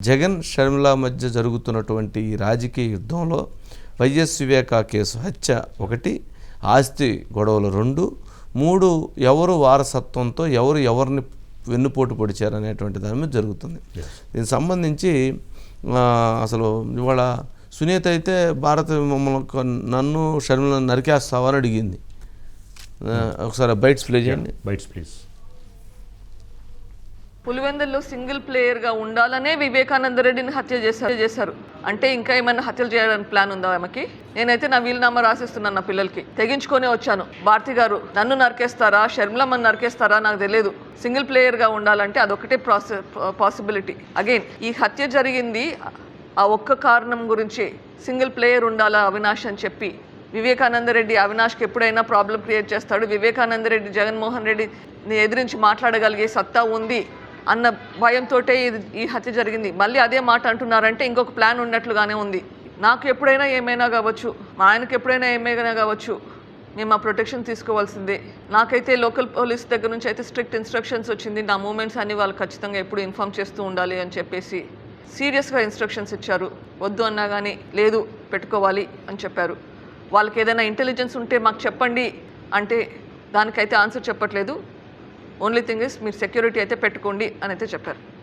జగన్ షర్మిల మధ్య జరుగుతున్నటువంటి ఈ రాజకీయ యుద్ధంలో వైఎస్ వివేకా కేసు హత్య ఒకటి, ఆస్తి గొడవలు 2, 3 ఎవరు వారసత్వంతో ఎవరిని వెన్నుపోటు పొడిచారనేటువంటి దాని మీద జరుగుతుంది. దీనికి సంబంధించి అసలు ఇవాళ సునీత అయితే నన్ను షర్మిలను నరికేస్తావని అడిగింది. ఒకసారి బైట్స్ ప్లే చేయండి. Bytes please. పులివెందుల్లో సింగిల్ ప్లేయర్గా ఉండాలనే వివేకానంద రెడ్డిని హత్య చేశారు. అంటే ఇంకా ఏమైనా హత్యలు చేయడానికి ప్లాన్ ఉందా ఆమెకి? నేనైతే నా వీలునామా రాసిస్తున్నాను నా పిల్లలకి, తెగించుకొని వచ్చాను. భారతి గారు నన్ను నరికేస్తారా, షర్మిలమ్మని నరికేస్తారా నాకు తెలియదు. సింగిల్ ప్లేయర్గా ఉండాలంటే అదొకటే పాసిబిలిటీ. అగైన్ ఈ హత్య జరిగింది ఆ ఒక్క కారణం గురించి. సింగిల్ ప్లేయర్ ఉండాలా అవినాష్ అని చెప్పి వివేకానంద రెడ్డి అవినాష్కి ఎప్పుడైనా ప్రాబ్లం క్రియేట్ చేస్తాడు. వివేకానంద రెడ్డి జగన్మోహన్ రెడ్డిని ఎదిరించి మాట్లాడగలిగే సత్తా ఉంది అన్న భయంతో ఈ హత్య జరిగింది. మళ్ళీ అదే మాట అంటున్నారంటే ఇంకొక ప్లాన్ ఉన్నట్లుగానే ఉంది. నాకు ఎప్పుడైనా ఏమైనా కావచ్చు, మా ఆయనకు ఎప్పుడైనా ఏమైనా కావచ్చు, మేము ఆ ప్రొటెక్షన్ తీసుకోవాల్సిందే. నాకైతే లోకల్ పోలీస్ దగ్గర నుంచి అయితే స్ట్రిక్ట్ ఇన్స్ట్రక్షన్స్ వచ్చింది. నా మూమెంట్స్ అన్ని వాళ్ళు ఖచ్చితంగా ఎప్పుడు ఇన్ఫామ్ చేస్తూ ఉండాలి అని చెప్పేసి సీరియస్గా ఇన్స్ట్రక్షన్స్ ఇచ్చారు. వద్దు అన్నా కానీ లేదు పెట్టుకోవాలి అని చెప్పారు. వాళ్ళకి ఏదైనా ఇంటెలిజెన్స్ ఉంటే మాకు చెప్పండి అంటే దానికైతే ఆన్సర్ చెప్పట్లేదు. ఓన్లీ థింగ్ ఇస్ మీరు సెక్యూరిటీ అయితే పెట్టుకోండి అని అయితే చెప్పారు.